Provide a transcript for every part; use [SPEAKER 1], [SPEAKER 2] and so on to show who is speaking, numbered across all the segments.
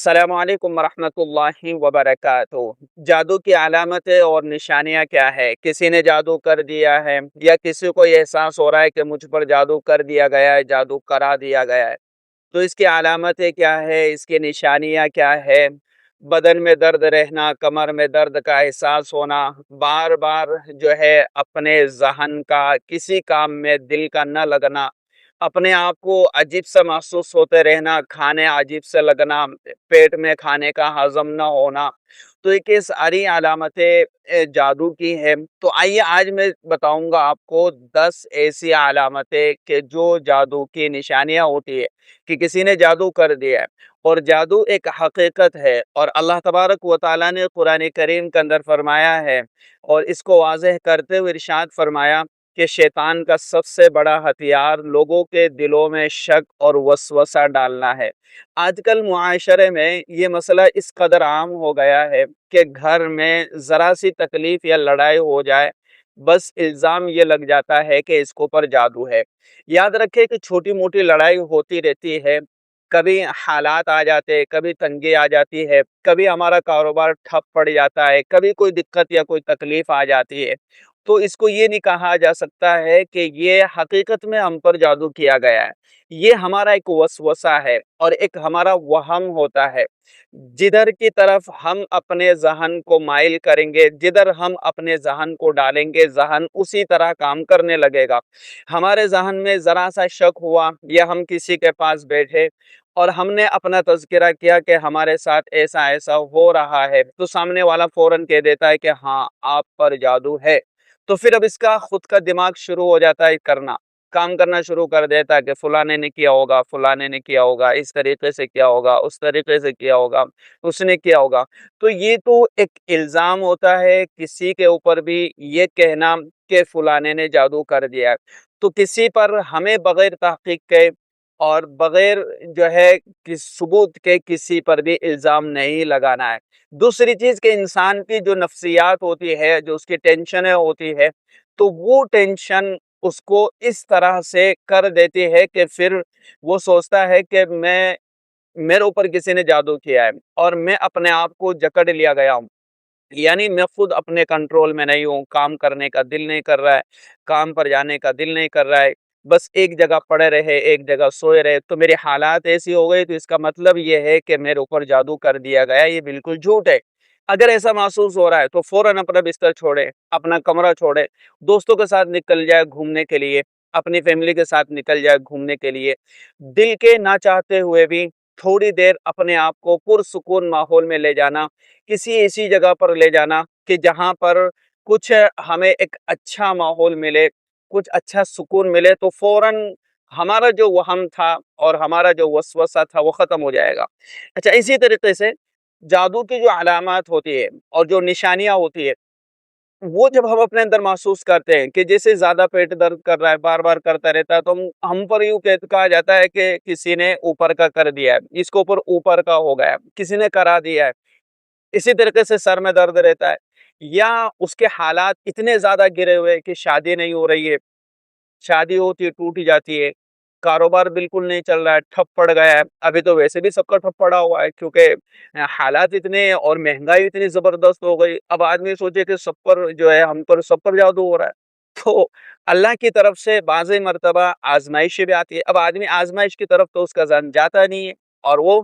[SPEAKER 1] अस्सलामु अलैकुम वरहमतुल्लाहि वबरकातुहू। जादू की अलामतें और निशानियाँ क्या है? किसी ने जादू कर दिया है या किसी को ये एहसास हो रहा है कि मुझ पर जादू कर दिया गया है, जादू करा दिया गया है, तो इसकी अलामतें क्या है? इसकी निशानियाँ क्या है? बदन में दर्द रहना, कमर में दर्द का एहसास होना, बार बार जो है अपने ज़हन का किसी काम में दिल का न लगना, अपने आप को अजीब सा महसूस होते रहना, खाने अजीब से लगना, पेट में खाने का हजम न होना, तो ये सारी अलामतें जादू की है। तो आइए आज मैं बताऊंगा आपको 10 ऐसी अलामतें कि जो जादू की निशानियां होती है कि किसी ने जादू कर दिया है। और जादू एक हकीकत है और अल्लाह तबारक व तआला ने कुरान करीम के अंदर फरमाया है और इसको वाज़ेह करते हुए इरशाद फरमाया कि शैतान का सबसे बड़ा हथियार लोगों के दिलों में शक और वसवसा डालना है। आजकल मुआशरे में ये मसला इस कदर आम हो गया है कि घर में ज़रा सी तकलीफ या लड़ाई हो जाए, बस इल्ज़ाम ये लग जाता है कि इसके ऊपर जादू है। याद रखें कि छोटी मोटी लड़ाई होती रहती है, कभी हालात आ जाते हैं, कभी तंगी आ जाती है, कभी हमारा कारोबार ठप पड़ जाता है, कभी कोई दिक्कत या कोई तकलीफ आ जाती है, तो इसको ये नहीं कहा जा सकता है कि ये हकीकत में हम पर जादू किया गया है। ये हमारा एक वसवसा है और एक हमारा वहम होता है। जिधर की तरफ हम अपने ज़हन को माइल करेंगे, जिधर हम अपने ज़हन को डालेंगे, ज़हन उसी तरह काम करने लगेगा। हमारे ज़हन में ज़रा सा शक हुआ या हम किसी के पास बैठे और हमने अपना तज़किरा किया कि हमारे साथ ऐसा-ऐसा हो रहा है, तो सामने वाला फ़ौरन कह देता है कि हाँ, आप पर जादू है। तो फिर अब इसका खुद का दिमाग शुरू हो जाता है करना, काम करना शुरू कर देता है कि फलाने ने किया होगा, फलाने ने किया होगा, इस तरीके से किया होगा, उस तरीके से किया होगा, उसने किया होगा। तो ये तो एक इल्ज़ाम होता है किसी के ऊपर भी ये कहना कि फलाने ने जादू कर दिया है। तो किसी पर हमें बगैर तहकीक के और बगैर जो है किस सबूत के किसी पर भी इल्ज़ाम नहीं लगाना है। दूसरी चीज़ कि इंसान की जो नफ्सियात होती है, जो उसकी टेंशनें होती है, तो वो टेंशन उसको इस तरह से कर देती है कि फिर वो सोचता है कि मेरे ऊपर किसी ने जादू किया है और मैं अपने आप को जकड़ लिया गया हूँ। यानी मैं खुद अपने कंट्रोल में नहीं हूँ, काम करने का दिल नहीं कर रहा है, काम पर जाने का दिल नहीं कर रहा है, बस एक जगह पड़े रहे, एक जगह सोए रहे, तो मेरी हालात ऐसी हो गई, तो इसका मतलब ये है कि मेरे ऊपर जादू कर दिया गया। ये बिल्कुल झूठ है। अगर ऐसा महसूस हो रहा है तो फौरन अपना बिस्तर छोड़े, अपना कमरा छोड़े, दोस्तों के साथ निकल जाए घूमने के लिए, अपनी फैमिली के साथ निकल जाए घूमने के लिए। दिल के ना चाहते हुए भी थोड़ी देर अपने आप को पुरसुकून माहौल में ले जाना, किसी ऐसी जगह पर ले जाना कि जहाँ पर कुछ हमें एक अच्छा माहौल मिले, कुछ अच्छा सुकून मिले, तो फौरन हमारा जो वहम था और हमारा जो वसवसा था वो ख़त्म हो जाएगा। अच्छा, इसी तरीके से जादू की जो अलामात होती है और जो निशानियाँ होती है, वो जब हम अपने अंदर महसूस करते हैं कि जैसे ज़्यादा पेट दर्द कर रहा है, बार-बार करता रहता है, तो हम पर यूँ कहा जाता है कि किसी ने ऊपर का कर दिया है, इसके ऊपर ऊपर का हो गया है, किसी ने करा दिया है। इसी तरीके से सर में दर्द रहता है या उसके हालात इतने ज़्यादा गिरे हुए हैं कि शादी नहीं हो रही है, शादी होती है टूट जाती है, कारोबार बिल्कुल नहीं चल रहा है, ठप पड़ गया है। अभी तो वैसे भी सबका ठप पड़ा हुआ है क्योंकि हालात इतने और महंगाई इतनी ज़बरदस्त हो गई। अब आदमी सोचे कि सब पर जो है हम पर सब पर जादू हो रहा है। तो अल्लाह की तरफ से बाज़ मर्तबा आज़माइशें भी आती है। अब आदमी आज़माइश की तरफ तो उसका ज़हन जाता नहीं है और वो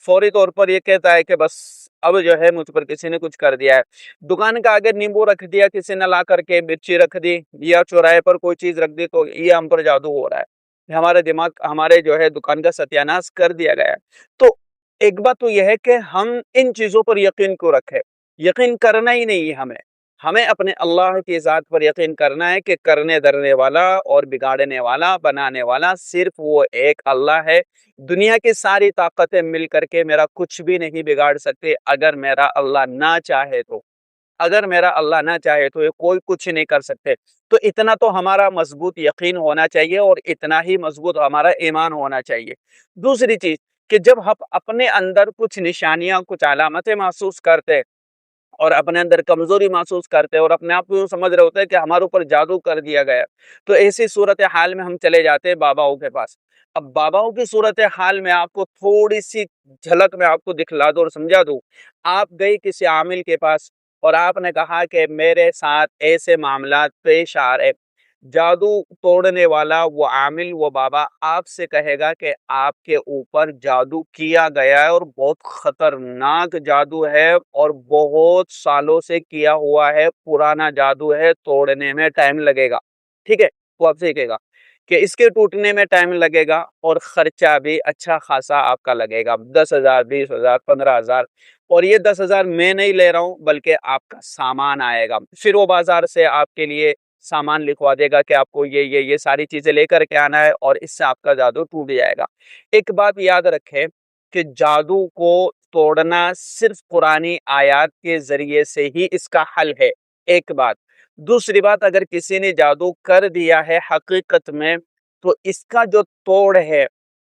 [SPEAKER 1] फौरी तौर पर ये कहता है कि बस अब जो है मुझ पर किसी ने कुछ कर दिया है। दुकान का आगे नींबू रख दिया किसी ने ला करके, मिर्ची रख दी या चौराहे पर कोई चीज़ रख दी, तो ये हम पर जादू हो रहा है। हमारा दिमाग हमारे जो है दुकान का सत्यानाश कर दिया गया है। तो एक बात तो यह है कि हम इन चीज़ों पर यकीन क्यों रखें? यकीन करना ही नहीं है हमें। हमें अपने अल्लाह की ज़ात पर यकीन करना है कि करने धरने वाला और बिगाड़ने वाला, बनाने वाला सिर्फ़ वो एक अल्लाह है। दुनिया की सारी ताकतें मिल कर के मेरा कुछ भी नहीं बिगाड़ सकते अगर मेरा अल्लाह ना चाहे तो। अगर मेरा अल्लाह ना चाहे तो ये कोई कुछ नहीं कर सकते। तो इतना तो हमारा मजबूत यकीन होना चाहिए और इतना ही मजबूत हमारा ईमान होना चाहिए। दूसरी चीज़ कि जब हम अपने अंदर कुछ निशानियाँ, कुछ अलामतें महसूस करते हैं اور اپنے اندر کمزوری محسوس کرتے ہیں اور اپنے آپ کو یوں سمجھ رہے ہوتے ہیں کہ ہمارے اوپر جادو کر دیا گیا، تو ایسی صورتحال میں ہم چلے جاتے ہیں باباؤں کے پاس۔ اب باباؤں کی صورتحال میں آپ کو تھوڑی سی جھلک میں آپ کو دکھلا دوں اور سمجھا دوں۔ آپ گئی کسی عامل کے پاس اور آپ نے کہا کہ میرے ساتھ ایسے معاملات پیش آ رہے، جادو توڑنے والا وہ عامل، وہ بابا آپ سے کہے گا کہ آپ کے اوپر جادو کیا گیا ہے اور بہت خطرناک جادو ہے اور بہت سالوں سے کیا ہوا ہے، پرانا جادو ہے، توڑنے میں ٹائم لگے گا۔ ٹھیک ہے، وہ آپ سے کہے گا کہ اس کے ٹوٹنے میں ٹائم لگے گا اور خرچہ بھی اچھا خاصا آپ کا لگے گا، 10,000 20,000 15,000۔ اور یہ 10,000 میں نہیں لے رہا ہوں بلکہ آپ کا سامان آئے گا، پھر وہ بازار سے آپ کے لیے سامان لکھوا دے گا کہ آپ کو یہ ساری چیزیں لے کر کے آنا ہے اور اس سے آپ کا جادو ٹوٹ جائے گا۔ ایک بات یاد رکھے کہ جادو کو توڑنا صرف قرآنی آیات کے ذریعے سے ہی اس کا حل ہے، ایک بات۔ دوسری بات، اگر کسی نے جادو کر دیا ہے حقیقت میں تو اس کا جو توڑ ہے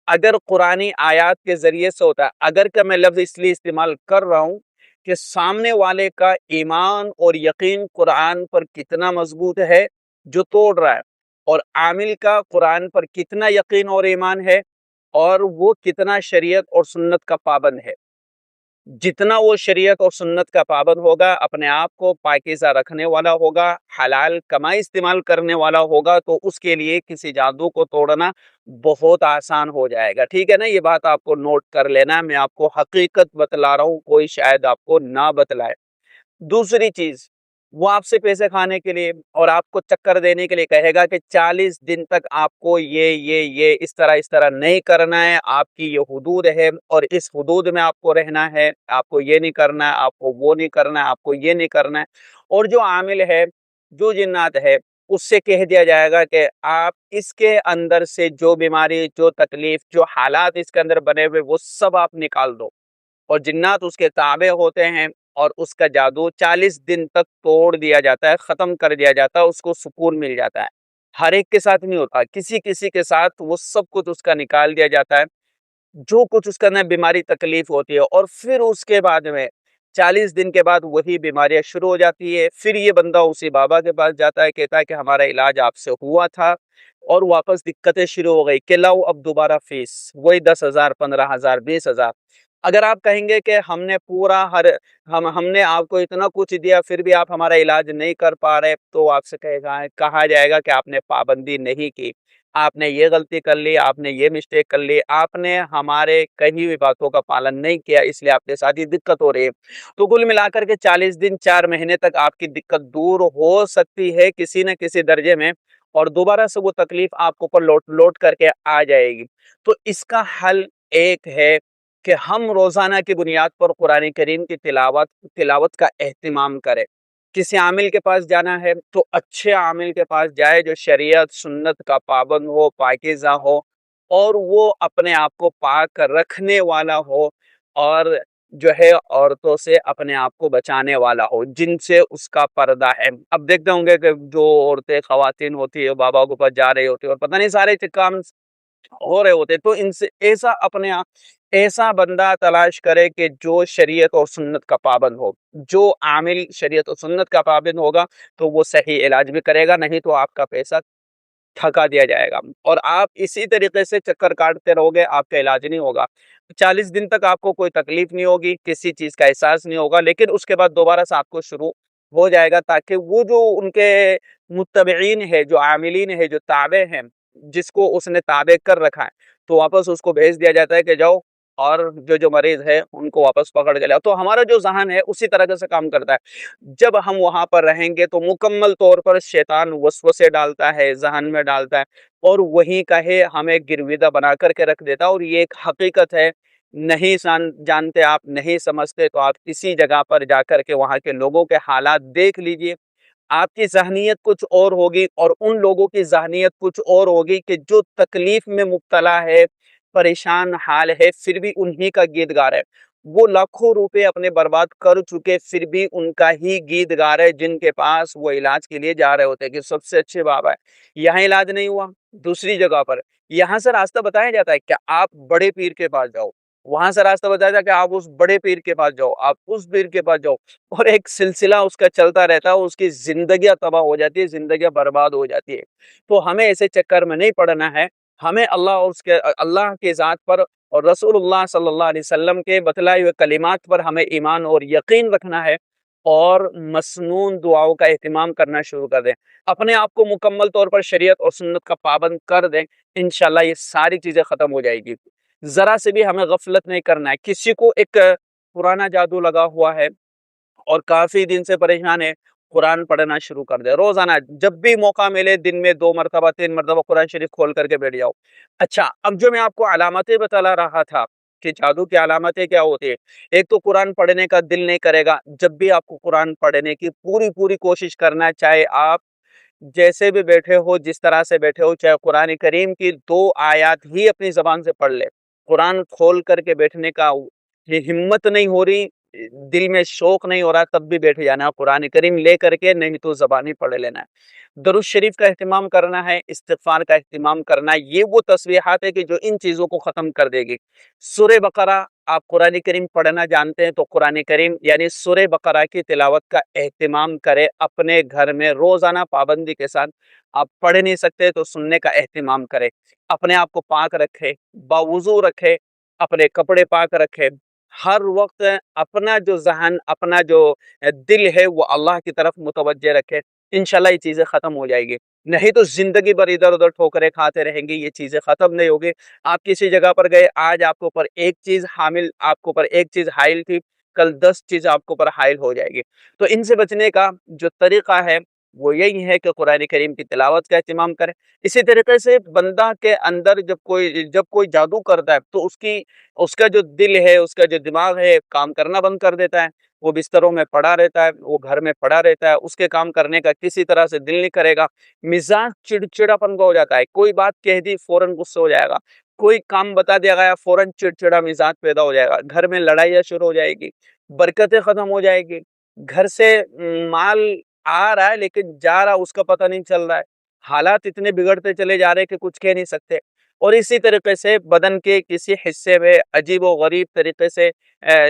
[SPEAKER 1] اگر قرآنی آیات کے ذریعے سے ہوتا ہے، اگر کہ میں لفظ اس لیے استعمال کر رہا ہوں کہ سامنے والے کا ایمان اور یقین قرآن پر کتنا مضبوط ہے جو توڑ رہا ہے، اور عامل کا قرآن پر کتنا یقین اور ایمان ہے اور وہ کتنا شریعت اور سنت کا پابند ہے۔ جتنا وہ شریعت اور سنت کا پابند ہوگا، اپنے آپ کو پاکیزہ رکھنے والا ہوگا، حلال کمائی استعمال کرنے والا ہوگا، تو اس کے لیے کسی جادو کو توڑنا بہت آسان ہو جائے گا۔ ٹھیک ہے نا، یہ بات آپ کو نوٹ کر لینا، میں آپ کو حقیقت بتلا رہا ہوں، کوئی شاید آپ کو نہ بتلائے۔ دوسری چیز، وہ آپ سے پیسے کھانے کے لیے اور آپ کو چکر دینے کے لیے کہے گا کہ 40 دن تک آپ کو یہ اس طرح نہیں کرنا ہے، آپ کی یہ حدود ہے اور اس حدود میں آپ کو رہنا ہے، آپ کو یہ نہیں کرنا ہے، آپ کو وہ نہیں کرنا ہے، آپ کو یہ نہیں کرنا ہے۔ اور جو عامل ہے، جو جنات ہے، اس سے کہہ دیا جائے گا کہ آپ اس کے اندر سے جو بیماری، جو تکلیف، جو حالات اس کے اندر بنے ہوئے وہ سب آپ نکال دو، اور جنات اس کے تابع ہوتے ہیں اور اس کا جادو 40 دن تک توڑ دیا جاتا ہے، ختم کر دیا جاتا ہے، اس کو سکون مل جاتا ہے۔ ہر ایک کے ساتھ نہیں ہوتا، کسی کسی کے ساتھ وہ سب کچھ اس کا نکال دیا جاتا ہے، جو کچھ اس کا اندر بیماری تکلیف ہوتی ہے، اور پھر اس کے بعد میں 40 دن کے بعد وہی بیماریاں شروع ہو جاتی ہے۔ پھر یہ بندہ اسی بابا کے پاس جاتا ہے، کہتا ہے کہ ہمارا علاج آپ سے ہوا تھا اور واپس دقتیں شروع ہو گئی کہ لاؤ اب دوبارہ فیس، وہی 10,000 15,000 20,000۔ اگر آپ کہیں گے کہ ہم نے پورا ہم نے آپ کو اتنا کچھ دیا پھر بھی آپ ہمارا علاج نہیں کر پا رہے، تو آپ سے کہا جائے گا کہ آپ نے پابندی نہیں کی، آپ نے یہ غلطی کر لی، آپ نے یہ مسٹیک کر لی، آپ نے ہمارے کہی ہوئی باتوں کا پالن نہیں کیا، اس لیے آپ کے ساتھ یہ دقت ہو رہی ہے۔ تو کل ملا کر کے 40 دن 4 مہینے تک آپ کی دقت دور ہو سکتی ہے کسی نہ کسی درجے میں، اور دوبارہ سے وہ تکلیف آپ کو پر لوٹ کر کے آ جائے گی۔ تو اس کا حل ایک ہے کہ ہم روزانہ کی بنیاد پر قرآن کریم کی تلاوت کا اہتمام کریں۔ کسی عامل کے پاس جانا ہے تو اچھے عامل کے پاس جائے جو شریعت سنت کا پابند ہو، پاکیزہ ہو، اور وہ اپنے آپ کو پاک رکھنے والا ہو، اور جو ہے عورتوں سے اپنے آپ کو بچانے والا ہو جن سے اس کا پردہ ہے۔ اب دیکھتے ہوں گے کہ جو عورتیں خواتین ہوتی ہے بابا کے پاس جا رہی ہوتی ہے اور پتہ نہیں سارے کام ہو رہے ہوتے، تو ان سے ایسا بندہ تلاش کرے کہ جو شریعت اور سنت کا پابند ہو۔ جو عامل شریعت اور سنت کا پابند ہوگا تو وہ صحیح علاج بھی کرے گا، نہیں تو آپ کا پیسہ تھکا دیا جائے گا اور آپ اسی طریقے سے چکر کاٹتے رہو گے، آپ کا علاج نہیں ہوگا۔ 40 دن تک آپ کو کوئی تکلیف نہیں ہوگی، کسی چیز کا احساس نہیں ہوگا، لیکن اس کے بعد دوبارہ سے آپ کو شروع ہو جائے گا، تاکہ وہ جو ان کے متبعین ہے، جو عاملین ہے، جو تابع ہیں، جس کو اس نے تابع کر رکھا ہے، تو واپس اس کو بھیج دیا جاتا ہے کہ جاؤ اور جو مریض ہے ان کو واپس پکڑ کے لاؤ۔ تو ہمارا جو ذہن ہے اسی طرح سے کام کرتا ہے۔ جب ہم وہاں پر رہیں گے تو مکمل طور پر شیطان وسوسے ڈالتا ہے، ذہن میں ڈالتا ہے، اور وہیں کا ہے ہمیں گرویدہ بنا کر کے رکھ دیتا ہے، اور یہ ایک حقیقت ہے۔ نہیں جانتے آپ، نہیں سمجھتے، تو آپ کسی جگہ پر جا کر کے وہاں کے لوگوں کے حالات دیکھ لیجئے، آپ کی ذہنیت کچھ اور ہوگی اور ان لوگوں کی ذہنیت کچھ اور ہوگی کہ جو تکلیف میں مبتلا ہے، پریشان حال ہے، پھر بھی انہی کا گیت گا رہے ہیں۔ وہ لاکھوں روپے اپنے برباد کر چکے، پھر بھی ان کا ہی گیت گا رہے، جن کے پاس وہ علاج کے لیے جا رہے ہوتے کہ سب سے اچھے بابا ہے، یہاں علاج نہیں ہوا، دوسری جگہ پر، یہاں سے راستہ بتایا جاتا ہے کہ آپ بڑے پیر کے پاس جاؤ، वहां से रास्ता बताया था कि आप उस बड़े पीर के पास जाओ, आप उस पीर के पास जाओ, और एक सिलसिला उसका चलता रहता है, उसकी जिंदगियां तबाह हो जाती है, जिंदगियां बर्बाद हो जाती है। तो हमें ऐसे चक्कर में नहीं पड़ना है। हमें अल्लाह और उसके अल्लाह के ज़ात पर और रसूलुल्लाह सल्लल्लाहु अलैहि वसल्लम के बतलाए हुए कलिमात पर हमें ईमान और यकीन रखना है, और मसनून दुआओं का एहतमाम करना शुरू कर दें। अपने आप को मुकम्मल तौर पर शरीयत और सुन्नत का पाबंद कर दें, इंशाल्लाह ये सारी चीज़ें ख़त्म हो जाएगी। ज़रा से भी हमें गफलत नहीं करना है। किसी को एक पुराना जादू लगा हुआ है और काफ़ी दिन से परेशान है, कुरान पढ़ना शुरू कर दे। रोज़ाना जब भी मौका मिले दिन में 2 मरतबा 3 मरतबा कुरान शरीफ खोल करके बैठ जाओ। अच्छा, अब जो मैं आपको अलामतें बतला रहा था कि जादू की अलामतें क्या होती है। एक तो कुरान पढ़ने का दिल नहीं करेगा। जब भी आपको कुरान पढ़ने की पूरी-पूरी कोशिश करना है, चाहे आप जैसे भी बैठे हो, जिस तरह से बैठे हो, चाहे कुरान करीम की 2 आयत ही अपनी ज़बान से पढ़ ले। कुरान खोल करके बैठने का ये हिम्मत नहीं हो रही, दिल में शौक नहीं हो रहा, तब भी बैठ जाना, कुरान करीम ले करके, नहीं तो ज़बानी पढ़ लेना है। दरूद शरीफ का एहतिमाम करना है, इस्तिग़फ़ार का एहतिमाम करना है। ये वो तस्बीहात है कि जो इन चीज़ों को ख़त्म कर देगी। सूरे बक़रा आप कुरान करीम पढ़ना जानते हैं तो कुरान करीम यानी सूरे बक़रा की तिलावत का एहतिमाम करें अपने घर में रोज़ाना पाबंदी के साथ। आप पढ़ नहीं सकते तो सुनने का एहतिमाम करें। अपने आप को पाक रखें, बावुज़ू रखें, अपने कपड़े पाक रखें। हर वक़्त अपना जो ज़हन, अपना जो दिल है वो अल्लाह की तरफ मुतवज्जे रखें। इंशाल्लाह ये चीज़ें ख़त्म हो जाएगी। नहीं तो ज़िंदगी भर इधर-उधर ठोकरें खाते रहेंगे, ये चीज़ें ख़त्म नहीं होगी। आप किसी जगह पर गए, आज आपके ऊपर एक चीज़ हामिल आपके ऊपर एक चीज़ हाइल थी, कल 10 चीज़ आपके ऊपर हाइल हो जाएगी। तो इनसे बचने का जो तरीक़ा है, वो यही है कि कुरान करीम की तिलावत का एहतिमाम करें। इसी तरीके से बंदा के अंदर जब कोई जादू करता है, तो उसका जो दिल है, उसका जो दिमाग है, काम करना बंद कर देता है। वो बिस्तरों में पड़ा रहता है, वो घर में पड़ा रहता है, उसके काम करने का किसी तरह से दिल नहीं करेगा। मिजाज चिड़चिड़ापन का हो जाता है, कोई बात कह दी फौरन गुस्सा हो जाएगा, कोई काम बता दिया गया फौरन चिड़चिड़ा मिजाज पैदा हो जाएगा, घर में लड़ाइयाँ शुरू हो जाएगी, बरकतें खत्म हो जाएगी, घर से माल आ रहा है लेकिन जा रहा उसका पता नहीं चल रहा है। हालात इतने बिगड़ते चले जा रहे हैं कि कुछ कह नहीं सकते। और इसी तरीके से बदन के किसी हिस्से में अजीबो-गरीब तरीके से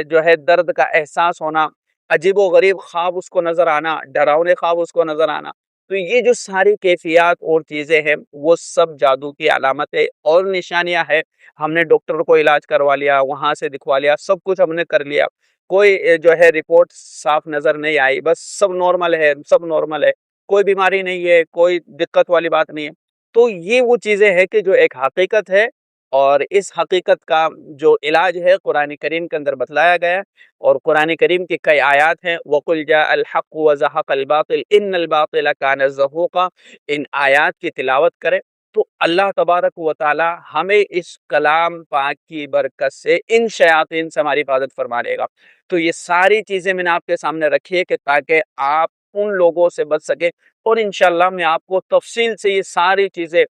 [SPEAKER 1] जो है दर्द का एहसास होना, अजीबो-गरीब ख्वाब उसको नज़र आना, डरावने ख्वाब उसको नज़र आना। तो ये जो सारी कैफ़ियत और चीज़ें हैं, वो सब जादू की अलामतें और निशानियाँ हैं। हमने डॉक्टर को इलाज करवा लिया, वहाँ से दिखवा लिया, सब कुछ हमने कर लिया। कोई जो है रिपोर्ट साफ नज़र नहीं आई, बस सब नॉर्मल है, सब नॉर्मल है, कोई बीमारी नहीं है, कोई दिक्कत वाली बात नहीं है। तो ये वो चीज़ें हैं कि जो एक हकीकत है, और इस हकीकत का जो इलाज है कुरान करीम के अंदर बतलाया गया है। और कुरान करीम की कई आयत हैं, वक़ुल जाअल हक़्क़ व ज़हक़ल बातिल इन्नल बातिल कान ज़हूक़ा। इन आयत की तिलावत करें तो अल्लाह तबारक व तआला हमें इस कलाम पाक की बरकत से इन शयातीन से हमारी हिफाज़त फरमा लेगा। तो ये सारी चीज़ें मैंने आपके सामने रखी है कि ताकि आप उन लोगों से बच सकें, और इंशाअल्लाह मैं आपको तफ़सील से ये सारी चीज़ें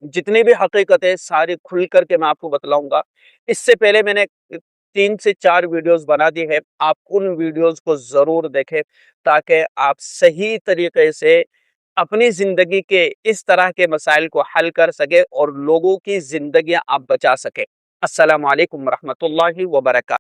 [SPEAKER 1] जितनी भी हकीकत है सारी खुल कर के मैं आपको बतलाऊँगा। इससे पहले मैंने 3 से 4 वीडियोज़ बना दी है, आप उन वीडियोज़ को ज़रूर देखें ताकि आप सही तरीके से अपनी ज़िंदगी के इस तरह के मसाइल को हल कर सकें और लोगों की ज़िंदगियाँ आप बचा सकें। अस्सलामु अलैकुम व रहमतुल्लाहि व बरकातहू।